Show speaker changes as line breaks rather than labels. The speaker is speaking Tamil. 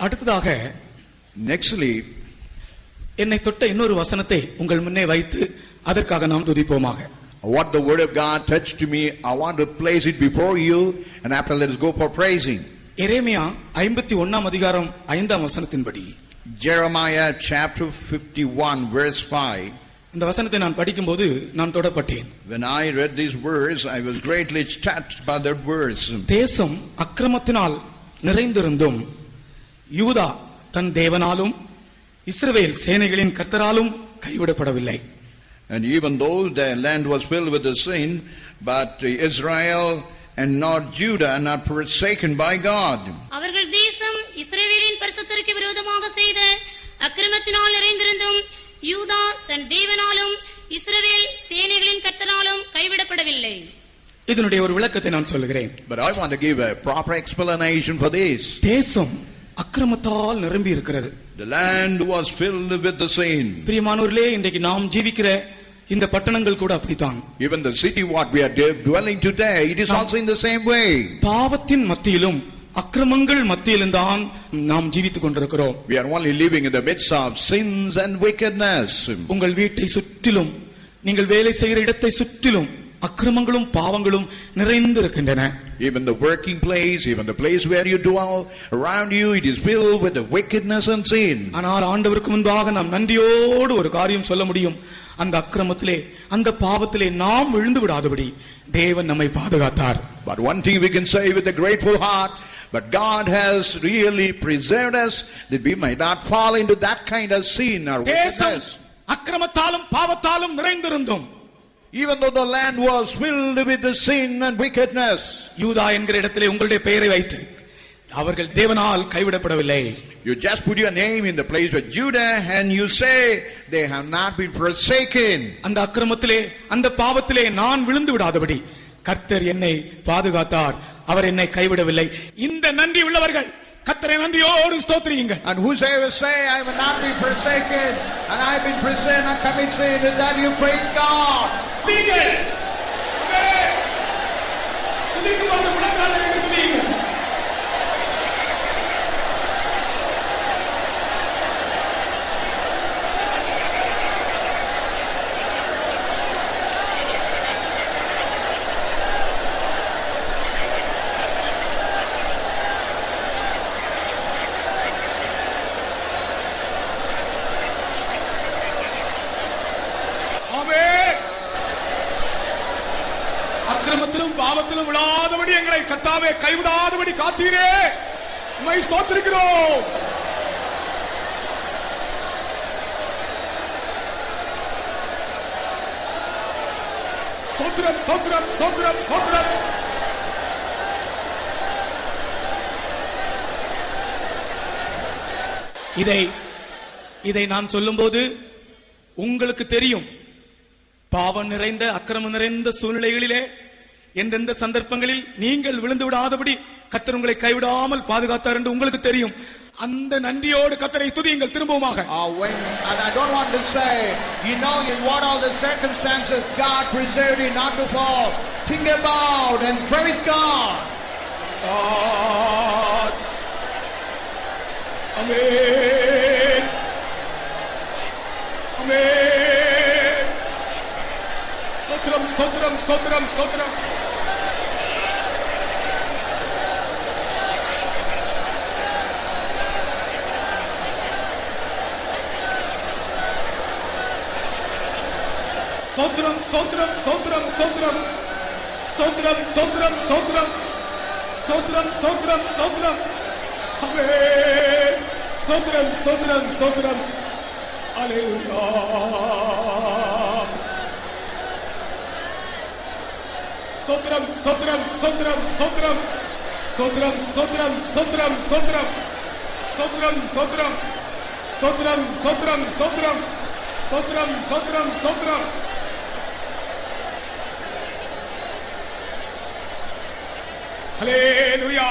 அடுத்ததாக
nextly
என்னை தொட்ட இன்னொரு வசனத்தை உங்கள் முன்னே வைத்து அதற்காக நாம் துதிப்போமாக.
What the word of God touched to me, I want to place it before you, and after let us go for praising.
எரேமியா 51 அதிகாரம் 5 வசனத்தின்படி,
Jeremiah chapter 51 verse 5.
இந்த வசனத்தை நான் படிக்கும்போது நான் தொடப்பட்டேன்.
When I read these words, I was greatly touched by their words.
தேசம் அக்கிரமத்தினால் நிறைந்திருந்தும் யூதா தன் தேவனாலும் இஸ்ரவேல் சேனைகளின் கர்த்தராலும் கைவிடப்படவில்லை.
And even though the land was filled with the sin, but Israel and not Judah are not forsaken by God.
அவர்கள் தேசம் இஸ்ரவேலின் பரிசுத்தருக்கு விரோதமாக செய்த அக்கிரமத்தினால் நிறைந்திருந்தும் யூதா தன் தேவனாலும் இஸ்ரவேல் சேனைகளின் கர்த்தராலும் கைவிடப்படவில்லை.
இதனுடைய ஒரு விளக்கத்தை நான் சொல்கிறேன்.
But I want to give a proper explanation for this.
தேசம் அக்கிரமத்தால் நிரம்பி இருக்கிறது.
The land was filled with the sin.
பிரியமானவர்களே, இன்றைக்கு நாம் ஜீவிக்கிற இந்த பட்டணங்கள் கூட அப்படித்தான்.
Even the city what we are dwelling today, it is also in the same way.
பாவத்தின் மத்தியிலும் அக்கிரமங்கள் மத்தியிலும் தான் நாம் ஜீவித்துக் கொண்டிருக்கிறோம்.
We are only living in the midst of sins and wickedness.
உங்கள் வீட்டை சுற்றிலும், நீங்கள் வேலை செய்கிற இடத்தை சுற்றிலும் அக்கிரமங்களும் பாவங்களும் நிறைந்திருக்கின்றன.
Even the working place, even the place where you dwell, around you it is filled with the wickedness and sin.
ஆனால் ஆண்டவருக்கு முன்பாக நாம் நன்றியோடு ஒரு காரியம் சொல்ல முடியும். அந்த அக்கிரமத்திலே, அந்த பாவத்திலே நாம் விழுந்து விடாதபடி தேவன் நம்மை பாதுகாத்தார்.
But one thing we can say with a grateful heart, but God has really preserved us that we might not fall into that kind of sin or wickedness.
அக்கிரமத்தாலும் பாவத்தாலும் நிறைந்திருந்தும்,
even though the land was filled with the sin and wickedness.
யூதா என்கிற இடத்திலே உங்களுடைய பெயரை வைத்து அவர்கள் தேவனால் கைவிடப்படவில்லை.
You just put your name in the place of Judah and you say they have not been forsaken.
அந்த அக்கிரமத்திலே, அந்த பாவத்திலே நான் விழுந்து விடாதபடி கர்த்தர் என்னை பாதுகாத்தார், அவர் என்னை கைவிடவில்லை. இந்த நன்றி உள்ளவர்கள் கர்த்தரை நன்றியோடு ஸ்தோத்திரியுங்கள்.
And whosoever say I will not be forsaken and I have been preserved and commit sin, that you praise God.
நீங்கள் துதிக்குமாறு முழங்கால் எடுத்துவீங்க. அக்கிரமத்திலும் பாவத்திலும் விழாதபடி எங்களை கர்த்தாவே கைவிடாதபடி காத்தீரே, உம்மை ஸ்தோத்திரிக்கிறோம். ஸ்தோத்திரம் ஸ்தோத்திரம் ஸ்தோத்திரம் ஸ்தோத்திரம். இதை நான் சொல்லும்போது உங்களுக்கு தெரியும், பாவம் நிறைந்த அக்கிரமம் நிறைந்த சூழ்நிலைகளிலே எந்தெந்த சந்தர்ப்பங்களில் நீங்கள் விழுந்து விடாதபடி கர்த்தர் உங்களை கைவிடாமல் பாதுகாத்தார் என்று உங்களுக்கு தெரியும். அந்த நன்றியோடு கர்த்தரை துதியுங்கள் திரும்பவுமாக.
And I don't want to say, you know in what all the circumstances God preserved you not to fall. Think about and praise God.
Amen. Amen. ஸ்தோத்திரம் ஸ்தோத்திரம் ஸ்தோத்திரம் ஸ்தோத்திரம். ஸ்தோத்திரம் ஸ்தோத்திரம் ஸ்தோத்திரம் ஸ்தோத்திரம் ஸ்தோத்திரம் ஸ்தோத்திரம் ஸ்தோத்திரம் ஸ்தோத்திரம் ஸ்தோத்திரம் ஸ்தோத்திரம். ஆமென். ஸ்தோத்திரம் ஸ்தோத்திரம் ஸ்தோத்திரம். அல்லேலூயா. ஸ்தோத்திரம் ஸ்தோத்திரம் ஸ்தோத்திரம் ஸ்தோத்திரம் ஸ்தோத்திரம் ஸ்தோத்திரம் ஸ்தோத்திரம் ஸ்தோத்திரம் ஸ்தோத்திரம் ஸ்தோத்திரம் ஸ்தோத்திரம் ஸ்தோத்திரம் ஸ்தோத்திரம் ஸ்தோத்திரம் ஸ்தோத்திரம் ஸ்தோத்திரம். ஹல்லேலூயா.